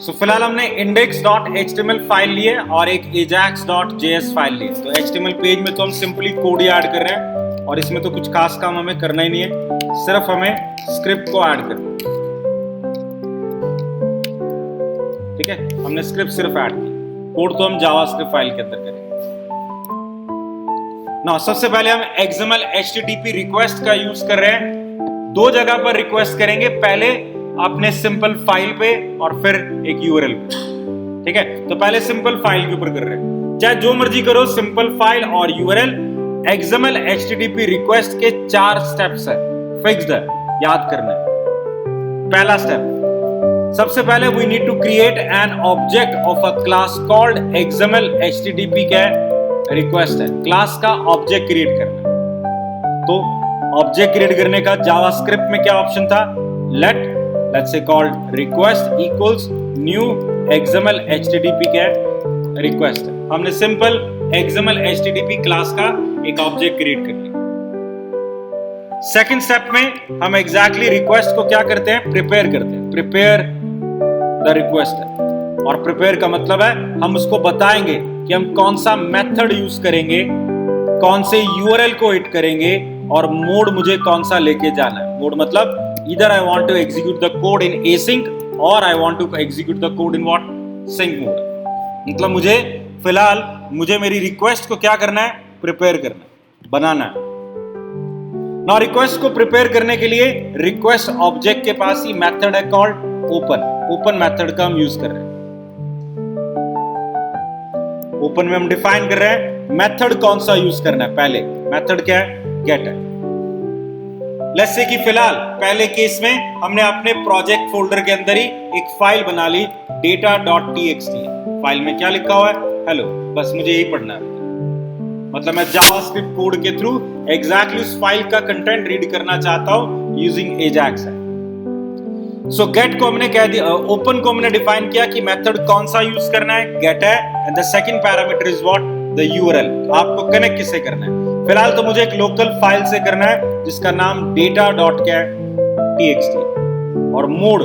सो फिलहाल हमने index.html file ली है और एक ajax.js फाइल ली है। तो HTML पेज में तो हम सिंपली कोड ही ऐड कर रहे हैं और इसमें तो कुछ खास काम हमें करना ही नहीं है, सिर्फ हमें स्क्रिप्ट को ऐड करना है। ठीक है, हमने स्क्रिप्ट सिर्फ ऐड की, कोड तो हम जावास्क्रिप्ट फाइल के अंदर करेंगे। ना सबसे पहले हम XML HTTP रिक्वेस्ट का यूज कर रहे हैं। दो जगह पर रिक्वेस्ट करेंगे, पहले अपने सिंपल फाइल पे और फिर एक URL पे। ठीक है, तो पहले सिंपल फाइल के ऊपर कर रहे हैं, चाहे जो मर्जी करो, सिंपल फाइल और URL। XML HTTP रिक्वेस्ट के 4 स्टेप्स है, फिक्स्ड है, याद करना है। पहला स्टेप, सबसे पहले we need to create an object of a class called XML HTTP का रिक्वेस्ट है, क्लास का ऑब्जेक्ट क्रिएट करना है। तो ऑब्जेक्ट क्रिएट करने का जावास्क्रिप्ट में क्या ऑप्शन था, let's say called request equals new XML HTTP का रिक्वेस्ट है। हमने सिंपल XML HTTP क्लास का एक ऑब्जेक्ट क्रिएट कर लिया। सेकंड स्टेप में हम एग्जैक्टली रिक्वेस्ट को क्या करते हैं, प्रिपेयर करते हैं। प्रिपेयर द रिक्वेस्ट है, और प्रिपेयर का मतलब है हम उसको बताएंगे कि हम कौन सा मेथड यूज करेंगे, कौन से URL को हिट करेंगे और मोड मुझे कौन सा लेके जाना है। मोड मतलब either I want to execute the code in async or I want to execute the code in what, sync mode। मतलब मुझे मेरी रिक्वेस्ट को क्या करना है, प्रिपेयर करना है, बनाना है ना। रिक्वेस्ट को प्रिपेयर करने के लिए रिक्वेस्ट ऑब्जेक्ट के पास ही मेथड है कॉल्ड ओपन मेथड का हम यूज कर रहे हैं। ओपन में हम डिफाइन कर रहे हैं मेथड कौन सा यूज करना है। पहले मेथड क्या है, गेट है। लेट्स से कि फिलहाल पहले केस में हमने अपने प्रोजेक्ट फोल्डर के अंदर ही एक फाइल बना ली data.txt। फाइल में क्या लिखा हुआ है, हेलो, बस मुझे यही पढ़ना है। मतलब मैं जावास्क्रिप्ट कोड के थ्रू एग्जैक्टली उस फाइल का कंटेंट रीड करना चाहता हूं यूजिंग एजाक्स है। सो गेट को हमने कह दिया, ओपन को हमने डिफाइन किया कि मेथड कौन सा यूज करना है, गेट है, and the second parameter is what, the URL। आपको कनेक्ट किससे करना है, फिलहाल तो मुझे एक लोकल फाइल से करना है जिसका नाम data.txt। और मोड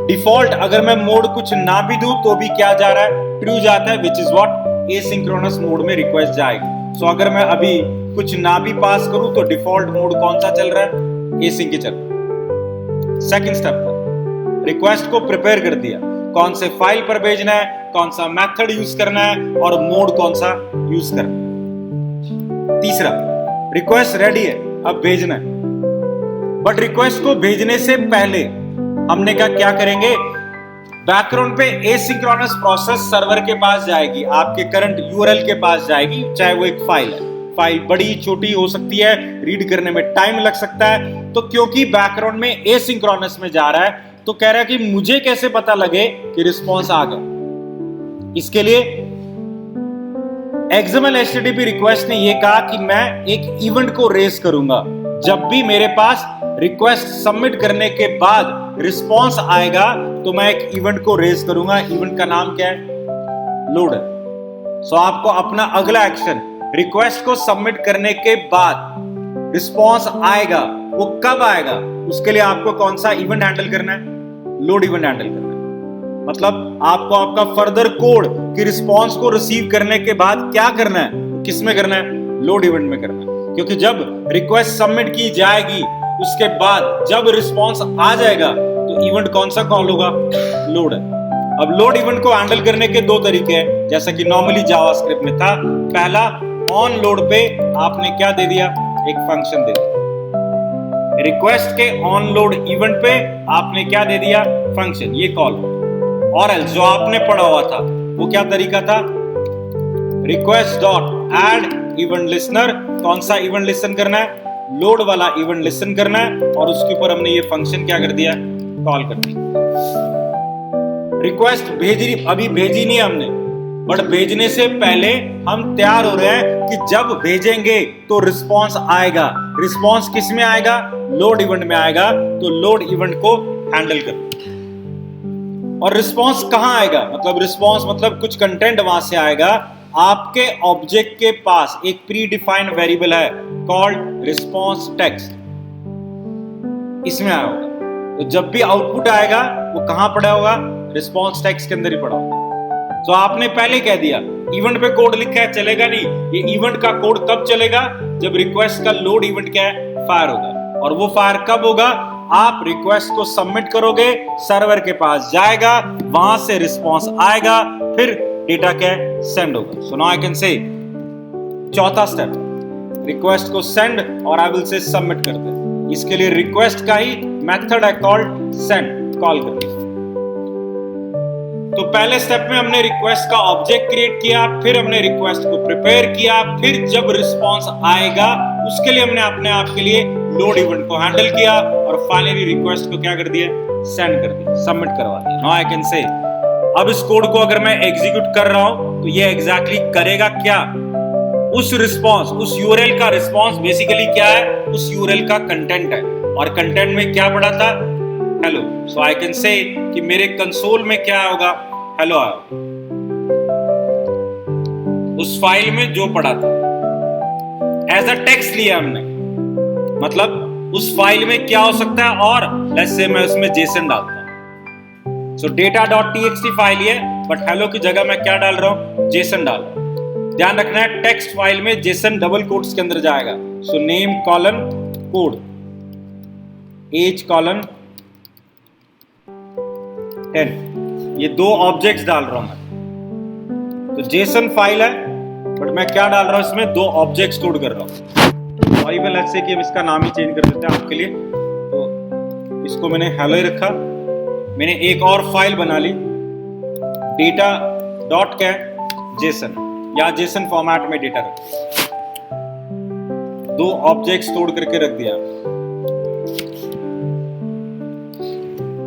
डिफॉल्ट, अगर मैं मोड कुछ ना भी दूं तो भी क्या जा रहा है, ट्रू जाता है, which is what, asynchronous mode में रिक्वेस्ट जाएगी। सो अगर मैं अभी कुछ ना भी पास करूं तो डिफॉल्ट मोड कौन सा चल रहा है, एसिंक ही चल रहा है। सेकंड स्टेप पर रिक्वेस्ट को प्रिपेयर कर दिया, कौन से फाइल पर भेजना है, कौन सा मेथड यूज करना है और मोड कौन सा यूज करना है। तीसरा, रिक्वेस्ट रेडी है, अब भेजना है। बट रिक्वेस्ट को भेजने से पहले हमने क्या करेंगे, बैकग्राउंड पे एसिंक्रोनस प्रोसेस सर्वर के पास जाएगी, आपके करंट URL के पास जाएगी, चाहे वो एक फाइल है। फाइल बड़ी छोटी हो सकती है, रीड करने में टाइम लग सकता है। तो क्योंकि बैकग्राउंड में एसिंक्रोनस में जा रहा है, तो कह रहा है कि मुझे कैसे पता लगे कि रिस्पॉन्स आ गया। इसके लिए XML HTTP रिक्वेस्ट ने यह कहा कि मैं एक इवेंट को रेस करूंगा। जब भी मेरे पास रिक्वेस्ट सबमिट करने के बाद रिस्पॉन्स आएगा तो मैं एक इवेंट को रेस करूंगा। इवेंट का नाम क्या है, लोड है। सो आपको अपना अगला एक्शन, रिक्वेस्ट को सबमिट करने के बाद रिस्पॉन्स आएगा, वो कब आएगा, उसके लिए आपको कौन सा इवेंट हैंडल करना है, लोड इवेंट हैंडल करना है। मतलब आपको आपका फर्दर कोड की रिस्पॉन्स को रिसीव करने के बाद क्या करना है, किस में करना है, लोड इवेंट में करना है। क्योंकि जब रिक्वेस्ट सबमिट की जाएगी उसके बाद जब रिस्पॉन्स आ जाएगा तो इवेंट कौन सा कॉल होगा, लोड है। अब लोड इवेंट को हैंडल करने के 2 तरीके हैं, जैसा कि नॉर्मली जावास्क्रिप्ट में था। पहला, ऑन लोड पे आपने क्या दे दिया, एक फंक्शन दे दिया। रिक्वेस्ट के ऑन लोड इवेंट पे आपने क्या दे दिया, फंक्शन, ये कॉल। और एल्स जो आपने पढ़ा हुआ था वो क्या तरीका था, request dot add event listener. कौन सा इवेंट लिसन करना है, लोड वाला इवेंट लिसन करना है, और उसके ऊपर हमने ये फंक्शन क्या कर दिया, कॉल कर दी। रिक्वेस्ट अभी भेजी नहीं हमने, बट भेजने से पहले हम तैयार हो रहे हैं कि जब भेजेंगे तो रिस्पॉन्स आएगा। रिस्पॉन्स किस में आएगा, लोड इवेंट में आएगा। तो लोड इवेंट को हैंडल कर। और रिस्पॉन्स कहां आएगा, मतलब रिस्पॉन्स मतलब कुछ कंटेंट वहां से आएगा। आपके ऑब्जेक्ट के पास एक प्री डिफाइंड वेरिएबल है कॉल्ड रिस्पॉन्स टेक्स्ट, इसमें आया होगा। तो जब भी आउटपुट आएगा वो कहां पड़ा होगा, रिस्पॉन्स टेक्स्ट के अंदर ही पढ़ा होगा। तो आपने पहले कह दिया इवेंट पे कोड लिखा है, चलेगा नहीं। ये इवेंट का कोड कब चलेगा? जब रिक्वेस्ट का लोड इवेंट क्या है, फायर होगा। और वो फायर कब होगा? आप रिक्वेस्ट को सबमिट करोगे, सर्वर के पास जाएगा, वहां से रिस्पॉन्स आएगा, फिर डेटा क्या है, सेंड होगा। So now I can say चौथा स्टेप, रिक्वेस्ट को सेंड और आई विल से सबमिट कर दे। इसके लिए रिक्वेस्ट का ही मेथड है कॉल्ड सेंड, कॉल करके। तो पहले स्टेप में हमने रिक्वेस्ट का ऑब्जेक्ट क्रिएट किया, फिर हमने रिक्वेस्ट को प्रिपेयर किया, फिर जब रिस्पॉन्स आएगा उसके लिए हमने अपने आप के लिए लोड इवेंट को हैंडल किया और फाइनली रिक्वेस्ट को क्या कर दिया, सेंड कर दिया, सबमिट करवा दिया। नाउ आई कैन से अब इस कोड को अगर मैं एग्जीक्यूट कर रहा हूं तो ये एग्जैक्टली करेगा क्या? उस रिस्पॉन्स, उस यूआरएल का रिस्पॉन्स बेसिकली क्या है, उस यूआरएल का कंटेंट है। और कंटेंट में क्या पड़ा था, hello. So I can say कि मेरे कंसोल में क्या होगा, हेलो आया। उस फाइल में जो पड़ा था एज अ टेक्स्ट लिया हमने, मतलब उस फाइल में क्या हो सकता है, और लेट्स से मैं उसमें जेसन डालता हूं। सो data.txt फाइल है, बट हेलो की जगह मैं क्या डाल रहा हूं, जेसन डाल रहा हूं। ध्यान रखना है टेक्स्ट फाइल में जेसन डबल कोट्स के अंदर जाएगा। So name colon code, age colon 10, ये दो ऑब्जेक्ट्स डाल रहा हूं मैं। तो जेसन फाइल है, बट मैं क्या डाल रहा हूं इसमें, दो ऑब्जेक्ट्स स्टोर कर रहा हूं। और इवन लेट्स से कि हम इसका नाम ही चेंज कर देते हैं आपके लिए। तो इसको मैंने हेलो ही रखा। मैंने एक और फाइल बना ली, डेटा डॉट क्या जेसन, या जेसन फॉर्मेट में डेटा रख, दो ऑब्जेक्ट स्टोर करके रख दिया।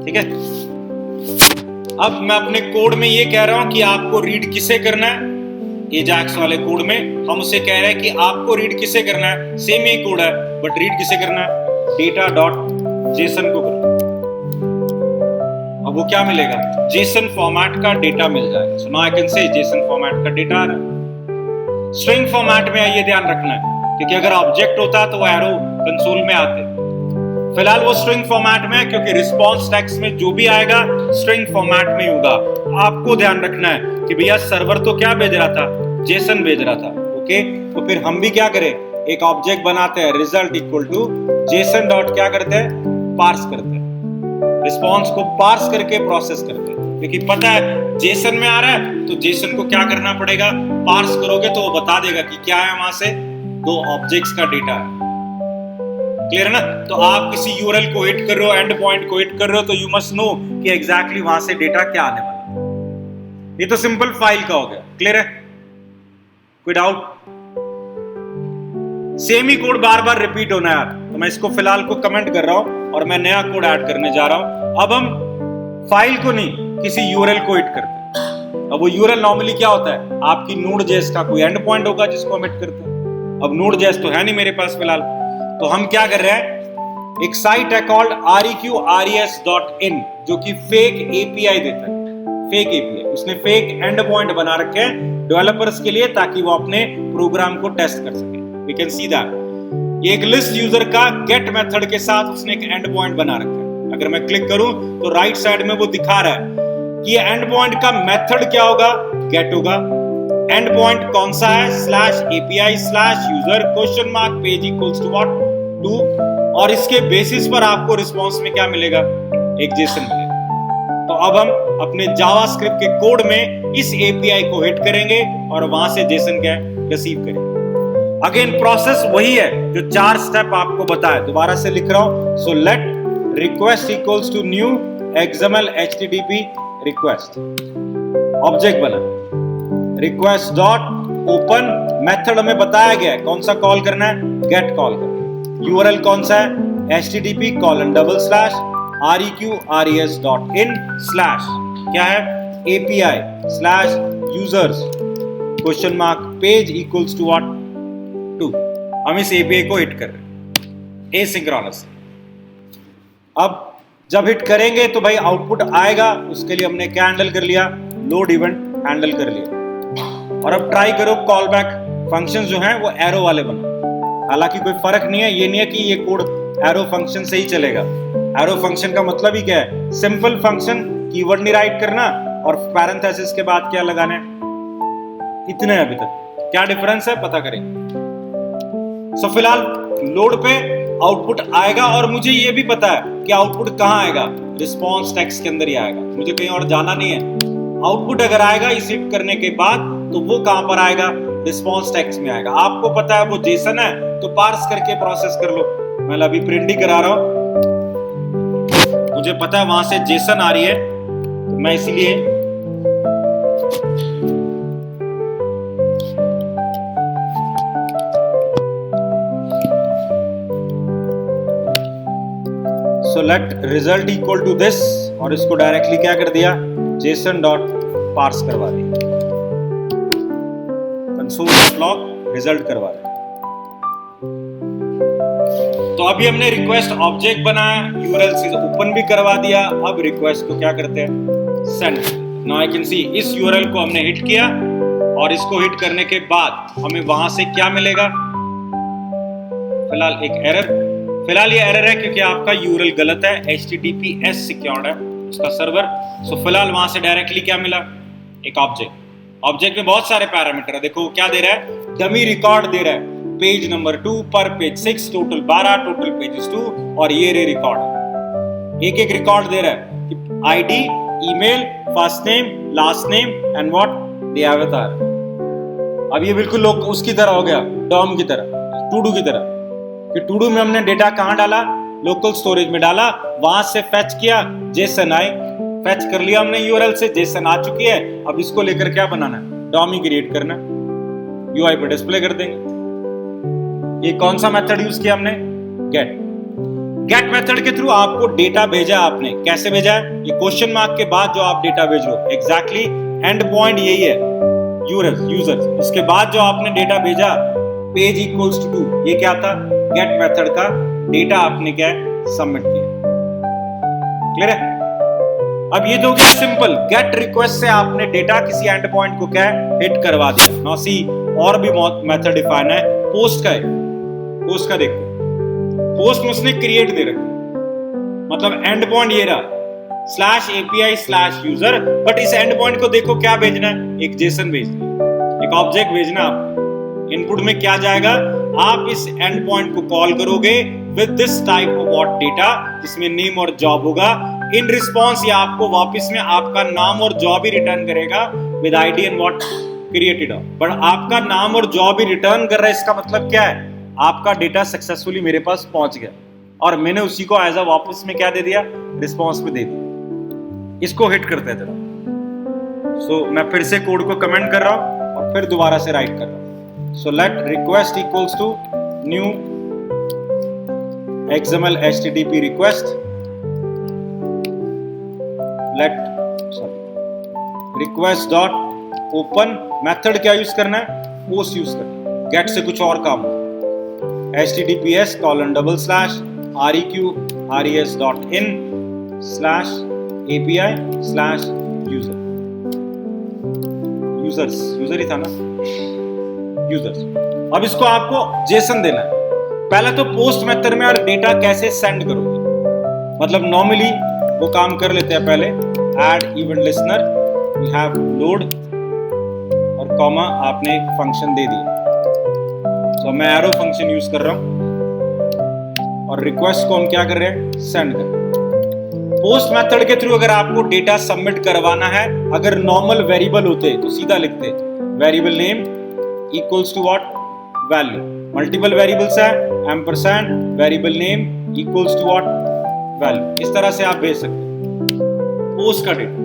ठीक है। अब मैं अपने कोड में ये कह रहा हूं कि आपको रीड किसे करना है, एजाक्स वाले कोड में हम उसे कह रहे हैं कि आपको रीड किसे करना है, सेम ही कोड है बट रीड किसे करना है, डेटा डॉट जेसन को करना। अब वो क्या मिलेगा, जेसन फॉर्मेट का डेटा मिल जाएगा। So now I can say JSON format का डेटा आ रहा है। स्ट्रिंग फॉर्मेट में ये ध्यान रखना है, क्योंकि अगर ऑब्जेक्ट होता तो वो एरो कंसोल में आते। फिलहाल वो स्ट्रिंग फॉर्मेट में है, क्योंकि रिस्पॉन्स टेक्स्ट में जो भी आएगा स्ट्रिंग फॉर्मेट में होगा। आपको ध्यान रखना है कि भैया सर्वर तो क्या भेज रहा था, जेसन भेज रहा था। ओके, तो फिर हम भी क्या करें, एक ऑब्जेक्ट बनाते हैं, result equal to JSON dot क्या करते हैं, पार्स करते हैं, रिस्पॉन्स को पार्स करके प्रोसेस करते हैं। क्योंकि पता है जेसन में आ रहा है तो जेसन को क्या करना पड़ेगा, पार्स करोगे तो वो बता देगा कि क्या है, वहां से दो ऑब्जेक्ट्स का डेटा है। क्लियर है ना? तो आप किसी यूआरएल को हिट कर रहे हो, एंड पॉइंट को हिट कर रहे हो, तो यू मस्ट नो कि एग्जैक्टली वहां से डेटा क्या आने वाला। ये तो सिंपल फाइल का हो गया। क्लियर है? कोई डाउट? सेम ही कोड बार बार रिपीट होना है, तो मैं इसको फिलहाल को कमेंट कर रहा हूं और मैं नया कोड ऐड करने जा रहा हूं। अब हम फाइल को नहीं, किसी यूआरएल को हिट करते हैं। अब वो यूआरएल नॉर्मली क्या होता है, आपकी Node.js का कोई एंड पॉइंट होगा जिसको हम हिट करते हैं। अब Node.js तो है नहीं मेरे पास फिलहाल, तो हम क्या कर रहे हैं, एक साइट है कॉल्ड reqres.in जो कि फेक एपीआई देता है। फेक एपीआई, उसने फेक एंड पॉइंट बना रखे हैं डेवलपर्स के लिए, ताकि वो अपने प्रोग्राम को टेस्ट कर सके। वी कैन सी दैट एक लिस्ट यूजर का गेट मेथड के साथ उसने एक एंड पॉइंट बना रखा है। अगर मैं क्लिक करूं तो राइट साइड में वो दिखा रहा है कि एंड पॉइंट का मेथड क्या होगा, गेट होगा। एंड पॉइंट कौन सा है, /API/user ? Page equals to what, two. और इसके बेसिस पर आपको रिस्पॉन्स में क्या मिलेगा, एक जेसन मिलेगा। तो अब हम अपने जावास्क्रिप्ट के कोड में इस एपीआई को हिट करेंगे और वहां से जेसन क्या रिसीव करेंगे। अगेन प्रोसेस वही है जो 4 स्टेप आपको बताया, दोबारा से लिख रहा हूं। So let request equals to new XML HTTP request, object बना, रिक्वेस्ट डॉट ओपन, मेथड में बताया गया है कौन सा कॉल करना है, गेट कॉल करना है। यूआरएल कौन सा है, http://reqres.in/ क्या है, API/users ? Page equals to what, 2। हम इस एपीआई को हिट कर रहे हैं एसिंक्रोनस। अब जब हिट करेंगे तो भाई आउटपुट आएगा, उसके लिए हमने क्या हैंडल कर लिया, लोड इवेंट हैंडल कर लिया। और अब ट्राई करो कॉल बैक फंक्शन जो है वो एरो वाले बनो। हालांकि कोई फर्क नहीं है, ये नहीं है कि ये कोड एरो फंक्शन से ही चलेगा। एरो फंक्शन का मतलब ही क्या है, सिंपल फंक्शन कीवर्ड नहीं राइट करना और पैरेंथेसिस के बाद क्या लगाना है, इतने अभी तक। क्या डिफरेंस है पता करेंगे। सो फिलहाल लोड पे आउटपुट आएगा और मुझे ये भी पता है कि आउटपुट कहाँ आएगा, रिस्पॉन्स टेक्स्ट के अंदर ही आएगा, मुझे कहीं और जाना नहीं है। आउटपुट अगर आएगा इस हिट करने के बाद तो वो कहां पर आएगा, रिस्पॉन्स टेक्स्ट में आएगा। आपको पता है वो जेसन है तो पार्स करके प्रोसेस कर लो। मैं अभी प्रिंट ही करा रहा हूं, मुझे पता है वहां से जेसन आ रही है तो मैं इसीलिए so let result equal to this और इसको डायरेक्टली क्या कर दिया, जेसन डॉट पार्स करवा दिया, कंसोल डॉट लॉग रिजल्ट करवा दिया। तो अभी हमने रिक्वेस्ट ऑब्जेक्ट बनाया, यूआरएल से ओपन भी करवा दिया। अब रिक्वेस्ट को क्या करते हैं, send. Now I can see इस यूआरएल को हमने हिट किया और इसको हिट करने के बाद हमें वहां से क्या मिलेगा, फिलहाल एक एरर। फिलहाल ये एरर है क्योंकि आपका यूआरएल गलत है, HTTPS सिक्योर्ड है उसका सर्वर। सो फिलहाल वहां से डायरेक्टली क्या मिला, एक ऑब्जेक्ट। ऑब्जेक्ट में बहुत सारे पैरामीटर है, देखो क्या दे रहा है, डमी रिकॉर्ड दे रहा है, पेज नंबर 2 पर पेज 6, टोटल 12, टोटल पेजेस 2 और ये रे रिकॉर्ड। एक एक रिकॉर्ड दे रहा है, ID, email, first name, last name and what the अवतार। अब ये बिल्कुल लोग उसकी तरह हो गया, डॉम की तरह, टूडू की तरह, कि टूडू में हमने डेटा कहां डाला, लोकल स्टोरेज में डाला, वहां से फेच किया, जेसन आए, फेच कर लिया हमने यूआरएल से, जेसन आ चुकी है। अब इसको लेकर क्या बनाना है, डॉमी क्रिएट करना है, यूआई पे डिस्प्ले कर देंगे। ये कौन सा मेथड यूज किया हमने, गेट मेथड के थ्रू आपको डेटा भेजा आपने। कैसे भेजा है, ये क्वेश्चन मार्क के बाद जो आप डेटा भेज रहे हो, एग्जैक्टली एंड पॉइंट यही है, यूजर। इसके बाद जो आपने डेटा भेजा, पेज इक्वल्स टू 2, ये क्या था, गेट मेथड का डेटा आपने क्या है, सबमिट किया। क्लियर है। अब ये तो क्या सिंपल, गेट रिक्वेस्ट से आपने डेटा किसी एंड पॉइंट को क्या है, हिट करवा दिया। नाउ सी और भी मेथड डिफाइन है, पोस्ट का है। पोस्ट का देखो, पोस्ट में उसने क्रिएट दे रखा, मतलब एंड पॉइंट ये रहा, /API/user, बट इस एंड पॉइंट को देखो क्या भेजना है, एक जेसन भेजना, एक ऑब्जेक्ट भेजना। आप इनपुट में क्या जाएगा, आप इस एंड पॉइंट को कॉल करोगे with this type of what data, जिसमें नेम और जॉब होगा। इन रिस्पॉन्स ये आपको वापस में आपका नाम और जॉब ही रिटर्न करेगा with ID and what created. But आपका नाम और जॉब ही रिटर्न कर रहा है, इसका मतलब क्या है, आपका डेटा सक्सेसफुली मेरे पास पहुंच गया और मैंने उसी को एज अ वापस में क्या दे दिया, रिस्पॉन्स में दे दिया। इसको हिट करते हैं जरा। सो मैं फिर से कोड को कमेंट कर रहा हूं और फिर दोबारा से राइट कर रहा हूं। So let request equals to new XML HTTP request. Request dot open method क्या यूज करना है, post यूज करना है। get से कुछ और काम हो, https:/req.res.in/API/user यूजर ही था ना, यूजर्स। अब इसको आपको जेसन देना है। पहले तो पोस्ट मेथड में और डेटा कैसे सेंड करोगे, मतलब नॉर्मली वो काम कर लेते हैं। पहले add event listener, we have load और कॉमा आपने एक फंक्शन दे दिया। तो मैं एरो फंक्शन यूज कर रहा हूं और रिक्वेस्ट को हम क्या कर रहे हैं, सेंड कर रहे हैं। पोस्ट मेथड के थ्रू अगर आपको डेटा सबमिट करवाना है, अगर नॉर्मल वेरिएबल होते तो सीधा लिखते variable name equals to what, value। Multiple variables है, ampersand variable name equals to what, value। इस तरह से आप भेज सकते हैं पोस्ट का डेटा।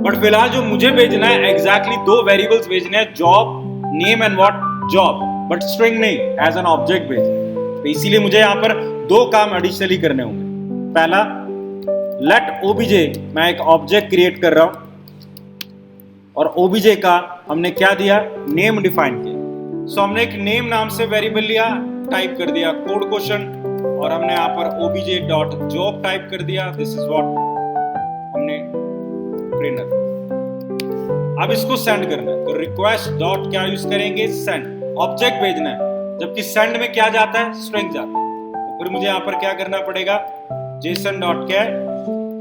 बट फिलहाल जो मुझे भेजना है, एग्जैक्टली 2 वेरिएबल्स भेजने हैं, job name and what job, but string नहीं, एज एन ऑब्जेक्ट भेजना। तो इसीलिए मुझे यहाँ पर 2 काम एडिशनली करने होंगे। पहला, लेट ओबीजे, मैं एक ऑब्जेक्ट क्रिएट कर रहा हूं और ओबीजे का हमने क्या दिया, नेम डिफाइन किया। सो हमने एक नेम नाम से वेरिएबल लिया, टाइप कर दिया कोड क्वेश्चन और हमने यहाँ पर obj.job टाइप कर दिया। दिस इज व्हाट हमने ट्रेनर। अब इसको सेंड करना है तो रिक्वेस्ट डॉट क्या यूज करेंगे, सेंड। ऑब्जेक्ट भेजना है, जबकि सेंड में क्या जाता है, स्ट्रिंग जाता है। तो फिर मुझे यहाँ पर क्या करना पड़ेगा, जेसन डॉट क्या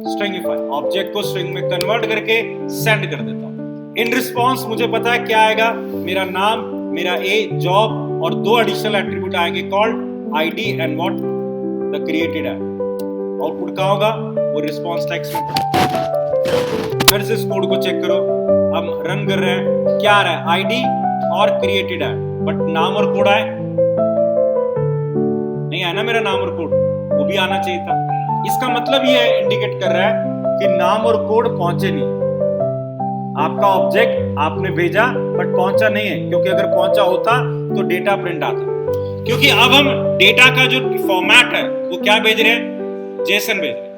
स्ट्रिंगिफाई, ऑब्जेक्ट को स्ट्रिंग में कन्वर्ट करके सेंड कर देता हूं। इन रिस्पॉन्स मुझे पता है क्या आएगा, मेरा नाम, मेरा जॉब और 2 एडिशनल एट्रीब्यूट आएंगे called ID and what the created है। आउटपुट क्या होगा, वो रिस्पॉन्स टेक्स्ट में। फिर से इस कोड को चेक करो, हम रन कर रहे हैं, क्या आ रहा है, आईडी और क्रिएटेड है, बट नाम और कोड आए नहीं आया ना, मेरा नाम और कोड, वो भी आना चाहिए था। इसका मतलब ये इंडिकेट कर रहा है कि नाम और कोड पहुंचे नहीं। आपका ऑब्जेक्ट आपने भेजा बट पहुंचा नहीं है, क्योंकि अगर पहुंचा होता तो डेटा प्रिंट आता। क्योंकि अब हम डेटा का जो फॉर्मेट है वो क्या भेज रहे हैं, जेसन भेज रहे हैं,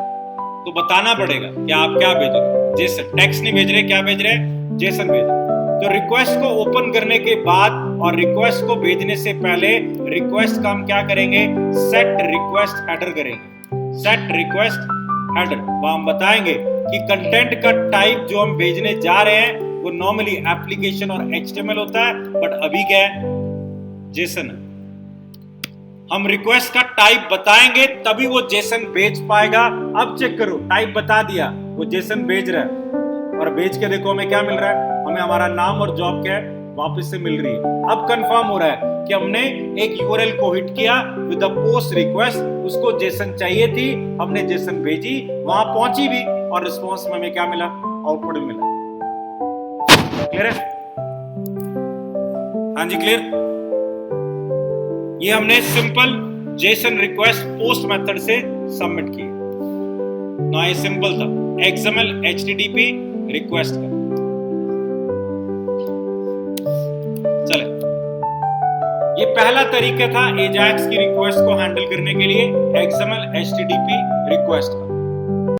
तो बताना पड़ेगा कि आप क्या भेज रहे हैं, जेसन। टेक्स्ट नहीं भेज रहे, क्या भेज रहे हैं, जेसन भेज रहे हैं। तो रिक्वेस्ट को ओपन करने के बाद और रिक्वेस्ट को भेजने से पहले रिक्वेस्ट का हम क्या करेंगे, सेट रिक्वेस्ट हेडर करेंगे। सेट रिक्वेस्ट हेडर, वहां हम बताएंगे कि कंटेंट का टाइप जो हम भेजने जा रहे हैं वो नॉर्मली एप्लीकेशन और HTML होता है, बट अभी क्या है, जेसन है। हम रिक्वेस्ट का टाइप बताएंगे तभी वो जेसन भेज पाएगा। अब चेक करो, टाइप बता दिया, वो जेसन भेज रहा है, और भेज के देखो हमें क्या मिल रहा है, हमें हमारा नाम और जॉब क्या है वापस से मिल रही है। अब कंफर्म हो रहा है कि हमने एक यूआरएल को हिट किया विद अ पोस्ट रिक्वेस्ट, उसको जेसन चाहिए थी, हमने जेसन भेजी, वहां पहुंची भी, और रिस्पांस में हमें क्या मिला, आउटपुट मिला। क्लियर है? हाँ जी, क्लियर। ये हमने simple Jason request post method से सबमिट की ना, ये सिंपल था, XML HTTP रिक्वेस्ट का। चले, ये पहला तरीका था एजाक्स की रिक्वेस्ट को हैंडल करने के लिए, XML HTTP रिक्वेस्ट।